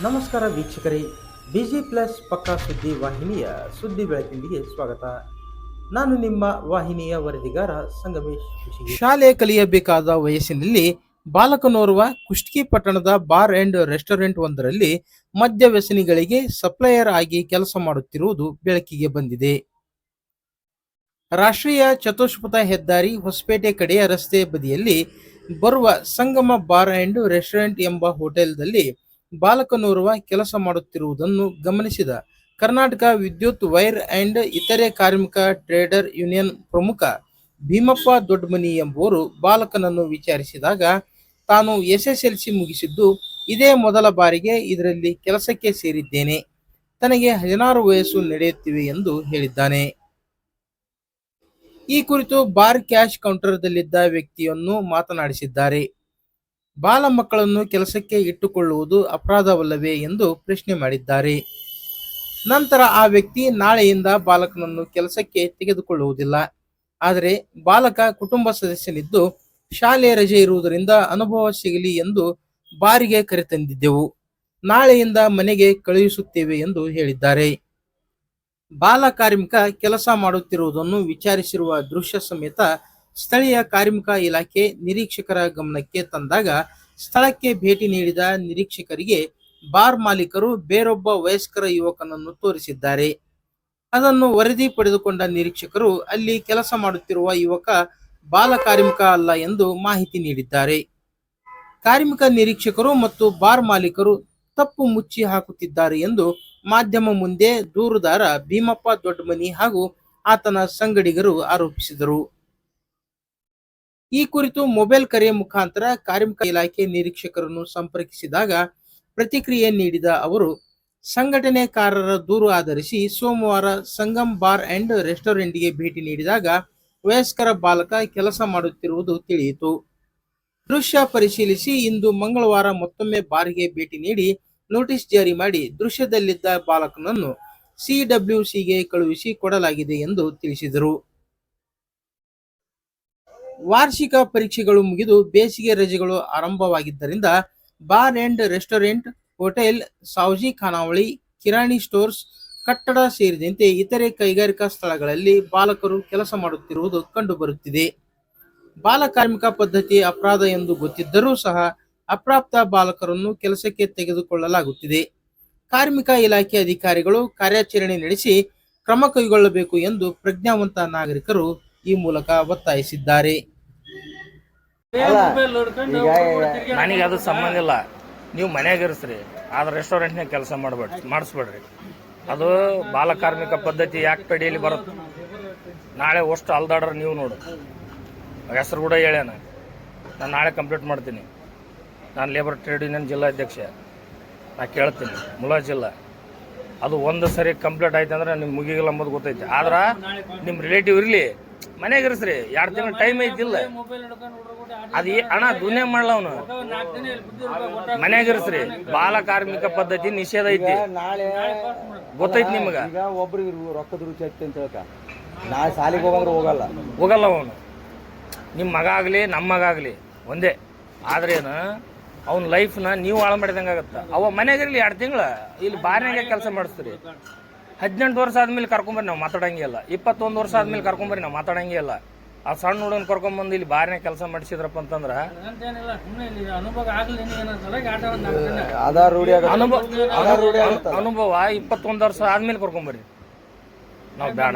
ನಮಸ್ಕಾರ ವೀಕ್ಷಕರೇ, busy plus ಪಕ್ಕಾ ಸುದ್ದಿ ವಾಹಿನಿಯ ಸುದ್ದಿ ಬೆಳಕಿಂಡಿಗೆ ಸ್ವಾಗತ. ನಾನು ನಿಮ್ಮ ವಾಹಿನಿಯ ವರದಿಗಾರ ಸಂಗಮೇಶ್ ಕುಶಿಗಿ. ಶಾಲೆ ಕಲಿಯಬೇಕಾದ ವಯಸ್ಸಿನಲ್ಲಿ ಬಾಲಕನೋರ್ವ ಕುಷ್ಟಗಿ ಪಟ್ಟಣದ ಬಾರ್ ಅಂಡ್ ರೆಸ್ಟೋರೆಂಟ್ ಒಂದರಲ್ಲಿ ಮದ್ಯ ವ್ಯಸನಿಗಳಿಗೆ ಸಪ್ಲೈಯರ್ ಆಗಿ ಕೆಲಸ ಮಾಡುತ್ತಿರುವುದು ಬೆಳಕಿಗೆ ಬಂದಿದೆ. ರಾಷ್ಟ್ರೀಯ ಚತುಷ್ಪಥ ಹೆದ್ದಾರಿ ಹೊಸಪೇಟೆ ಕಡೆಯ ರಸ್ತೆ ಬದಿಯಲ್ಲಿ ಬರುವ ಸಂಗಮ ಬಾರ್ ಅಂಡ್ ರೆಸ್ಟೋರೆಂಟ್ ಎಂಬ ಹೋಟೆಲ್ದಲ್ಲಿ ಬಾಲಕನೋರ್ವ ಕೆಲಸ ಮಾಡುತ್ತಿರುವುದನ್ನು ಗಮನಿಸಿದ ಕರ್ನಾಟಕ ವಿದ್ಯುತ್ ವೈರ್ ಅಂಡ್ ಇತರೆ ಕಾರ್ಮಿಕ ಟ್ರೇಡರ್ ಯೂನಿಯನ್ ಪ್ರಮುಖ ಭೀಮಪ್ಪ ದೊಡ್ಡಮನಿ ಎಂಬುವರು ಬಾಲಕನನ್ನು ವಿಚಾರಿಸಿದಾಗ ತಾನು ಎಸ್ಎಸ್ಎಲ್ಸಿ ಮುಗಿಸಿದ್ದು ಇದೇ ಮೊದಲ ಬಾರಿಗೆ ಇದರಲ್ಲಿ ಕೆಲಸಕ್ಕೆ ಸೇರಿದ್ದೇನೆ, ತನಗೆ 16 ವಯಸ್ಸು ನಡೆಯುತ್ತಿವೆ ಎಂದು ಹೇಳಿದ್ದಾನೆ. ಈ ಕುರಿತು ಬಾರ್ ಕ್ಯಾಶ್ ಕೌಂಟರ್ದಲ್ಲಿದ್ದ ವ್ಯಕ್ತಿಯನ್ನು ಮಾತನಾಡಿಸಿದ್ದಾರೆ. ಬಾಲ ಮಕ್ಕಳನ್ನು ಕೆಲಸಕ್ಕೆ ಇಟ್ಟುಕೊಳ್ಳುವುದು ಅಪರಾಧವಲ್ಲವೇ ಎಂದು ಪ್ರಶ್ನೆ ಮಾಡಿದ್ದಾರೆ. ನಂತರ ಆ ವ್ಯಕ್ತಿ ನಾಳೆಯಿಂದ ಬಾಲಕನನ್ನು ಕೆಲಸಕ್ಕೆ ತೆಗೆದುಕೊಳ್ಳುವುದಿಲ್ಲ, ಆದರೆ ಬಾಲಕ ಕುಟುಂಬ ಸದಸ್ಯನಿದ್ದು ಶಾಲೆ ರಜೆ ಇರುವುದರಿಂದ ಅನುಭವ ಸಿಗಲಿ ಎಂದು ಬಾರಿಗೆ ಕರೆತಂದಿದ್ದೆವು, ನಾಳೆಯಿಂದ ಮನೆಗೆ ಕಳುಹಿಸುತ್ತೇವೆ ಎಂದು ಹೇಳಿದ್ದಾರೆ. ಬಾಲ ಕಾರ್ಮಿಕ ಕೆಲಸ ಮಾಡುತ್ತಿರುವುದನ್ನು ವಿಚಾರಿಸಿರುವ ದೃಶ್ಯ ಸಮೇತ ಸ್ಥಳೀಯ ಕಾರ್ಮಿಕ ಇಲಾಖೆ ನಿರೀಕ್ಷಕರ ಗಮನಕ್ಕೆ ತಂದಾಗ ಸ್ಥಳಕ್ಕೆ ಭೇಟಿ ನೀಡಿದ ನಿರೀಕ್ಷಕರಿಗೆ ಬಾರ್ ಮಾಲೀಕರು ಬೇರೊಬ್ಬ ವಯಸ್ಕರ ಯುವಕನನ್ನು ತೋರಿಸಿದ್ದಾರೆ. ಅದನ್ನು ವರದಿ ಪಡೆದುಕೊಂಡ ನಿರೀಕ್ಷಕರು ಅಲ್ಲಿ ಕೆಲಸ ಮಾಡುತ್ತಿರುವ ಯುವಕ ಬಾಲ ಕಾರ್ಮಿಕ ಅಲ್ಲ ಎಂದು ಮಾಹಿತಿ ನೀಡಿದ್ದಾರೆ. ಕಾರ್ಮಿಕ ನಿರೀಕ್ಷಕರು ಮತ್ತು ಬಾರ್ ಮಾಲೀಕರು ತಪ್ಪು ಮುಚ್ಚಿ ಹಾಕುತ್ತಿದ್ದಾರೆ ಎಂದು ಮಾಧ್ಯಮ ಮುಂದೆ ದೂರುದಾರ ಭೀಮಪ್ಪ ದೊಡ್ಡಮನಿ ಹಾಗೂ ಆತನ ಸಂಗಡಿಗರು ಆರೋಪಿಸಿದರು. ಈ ಕುರಿತು ಮೊಬೈಲ್ ಕರೆ ಮುಖಾಂತರ ಕಾರ್ಮಿಕ ಇಲಾಖೆ ನಿರೀಕ್ಷಕರನ್ನು ಸಂಪರ್ಕಿಸಿದಾಗ ಪ್ರತಿಕ್ರಿಯೆ ನೀಡಿದ ಅವರು ಸಂಘಟನೆಕಾರರ ದೂರು ಆಧರಿಸಿ ಸೋಮವಾರ ಸಂಗಮ್ ಬಾರ್ ಅಂಡ್ ರೆಸ್ಟೋರೆಂಟ್ಗೆ ಭೇಟಿ ನೀಡಿದಾಗ ವಯಸ್ಕರ ಬಾಲಕ ಕೆಲಸ ಮಾಡುತ್ತಿರುವುದು ತಿಳಿಯಿತು. ದೃಶ್ಯ ಪರಿಶೀಲಿಸಿ ಇಂದು ಮಂಗಳವಾರ ಮತ್ತೊಮ್ಮೆ ಬಾರ್ಗೆ ಭೇಟಿ ನೀಡಿ ನೋಟಿಸ್ ಜಾರಿ ಮಾಡಿ ದೃಶ್ಯದಲ್ಲಿದ್ದ ಬಾಲಕನನ್ನು ಸಿಡಬ್ಲ್ಯೂಸಿಗೆ ಕಳುಹಿಸಿ ಕೊಡಲಾಗಿದೆ ಎಂದು ತಿಳಿಸಿದರು. ವಾರ್ಷಿಕ ಪರೀಕ್ಷೆಗಳು ಮುಗಿದು ಬೇಸಿಗೆ ರಜೆಗಳು ಆರಂಭವಾಗಿದ್ದರಿಂದ bar and restaurant, hotel, Savji ಖಾನಾವಳಿ, ಕಿರಾಣಿ ಸ್ಟೋರ್ಸ್, ಕಟ್ಟಡ ಸೇರಿದಂತೆ ಇತರೆ ಕೈಗಾರಿಕಾ ಸ್ಥಳಗಳಲ್ಲಿ ಬಾಲಕರು ಕೆಲಸ ಮಾಡುತ್ತಿರುವುದು ಕಂಡುಬರುತ್ತಿದೆ. ಬಾಲ ಕಾರ್ಮಿಕ ಪದ್ಧತಿ ಅಪರಾಧ ಎಂದು ಗೊತ್ತಿದ್ದರೂ ಸಹ ಅಪ್ರಾಪ್ತ ಬಾಲಕರನ್ನು ಕೆಲಸಕ್ಕೆ ತೆಗೆದುಕೊಳ್ಳಲಾಗುತ್ತಿದೆ. ಕಾರ್ಮಿಕ ಇಲಾಖೆ ಅಧಿಕಾರಿಗಳು ಕಾರ್ಯಾಚರಣೆ ನಡೆಸಿ ಕ್ರಮ ಕೈಗೊಳ್ಳಬೇಕು ಎಂದು ಪ್ರಜ್ಞಾವಂತ ನಾಗರಿಕರು ಈ ಮೂಲಕ ಒತ್ತಾಯಿಸಿದ್ದಾರೆ. ನನಗೆ ಅದು ಸಂಬಂಧ ಇಲ್ಲ, ನೀವು ಮನ್ಯಾಗ ಇರಿಸ್ರಿ, ಆದ್ರೆ ರೆಸ್ಟೋರೆಂಟ್ನಾಗ ಕೆಲಸ ಮಾಡಿಸ್ಬೇಡ್ರಿ. ಅದು ಬಾಲ ಕಾರ್ಮಿಕ ಪದ್ಧತಿ ಯಾಕೆ ಪಡಿಯಲ್ಲಿ ಬರುತ್ತೆ. ನಾಳೆ ಅಷ್ಟು ಅಲ್ದಾಡ್ರೆ ನೀವು ನೋಡು, ಹೆಸರು ಕೂಡ ಹೇಳ್ಯಾನ. ನಾನು ನಾಳೆ ಕಂಪ್ಲೀಟ್ ಮಾಡ್ತೀನಿ. ನಾನು ಲೇಬರ್ ಟ್ರೇಡ್ ಯೂನಿಯನ್ ಜಿಲ್ಲಾಧ್ಯಕ್ಷ. ನಾ ಕೇಳ್ತೀನಿ ಮುಲಾಜ್ ಜಿಲ್ಲಾ. ಅದು ಒಂದು ಸರಿ ಕಂಪ್ಲೀಟ್ ಆಯ್ತು ಅಂದ್ರೆ ನಿಮ್ಗೆ ಮುಗಿಗಿಲ್ಲ ಅಂಬೋದು ಗೊತ್ತೈತಿ. ಆದ್ರೆ ನಿಮ್ಮ ರಿಲೇಟಿವ್ ಇರಲಿ, ಮನೆಗೆ ಇರಿಸ್ರಿ, 2 ತಿಂಗಳು ಟೈಮ್ ಐತಿಲ್ಲ. ಅದು ಅಣ್ಣ ದುನಿಯಾ ಮಾಡಲ್ಲ ಅವನು, ಮನೆಗೆ ಇರಿಸ್ರಿ. ಬಾಲ ಕಾರ್ಮಿಕ ಪದ್ಧತಿ ನಿಷೇಧ ಐತಿ, ಗೊತ್ತೈತಿ ನಿಮ್ಗೆ. ಒಬ್ರಿಗೆ ರೊಕ್ಕದ ರುಚಿ ಐತಿ ಅಂತ ಹೇಳ್ಕ ನಾಳೆ ಸಾಲಿಗೆ ಹೋಗಂದ್ರೆ ಹೋಗಲ್ಲ ಅವನು. ನಿಮ್ಮ ಮಗ ಆಗಲಿ ನಮ್ಮ ಮಗ ಆಗಲಿ ಒಂದೇ. ಆದ್ರೇನು ಅವ್ನ ಲೈಫ್ನ ನೀವು ಹಾಳು ಮಾಡಿದಂಗೆ ಆಗತ್ತೆ. ಅವ ಮನೆಗಿರಲಿ 2 ತಿಂಗಳು, ಇಲ್ಲಿ ಬಾರಿನಾಗೆ ಕೆಲಸ ಮಾಡಿಸ್ತೀರಿ. 18 ವರ್ಷ ಆದ್ಮೇಲೆ ಕರ್ಕೊಂಬರ್ರಿ, ನಾವು ಮಾತಾಡಂಗೆ ಇಲ್ಲ. 21 ವರ್ಷ ಆದ್ಮೇಲೆ ಕರ್ಕೊಂಬರ್ರಿ, ನಾವು ಮಾತಾಡಂಗೆ ಇಲ್ಲ. ಆ ಸಣ್ಣ ಹುಡುಗನ ಕರ್ಕೊಂಬಂದು ಇಲ್ಲಿ ಬಾರಿನಾಗ ಕೆಲಸ ಮಾಡಿಸಿದ್ರಪ್ಪ ಅಂತಂದ್ರೆ ಅನುಭವ 21 ವರ್ಷ ಆದ್ಮೇಲೆ ಕರ್ಕೊಂಬರ್ರಿ, ನಾವು ಬೇಡ.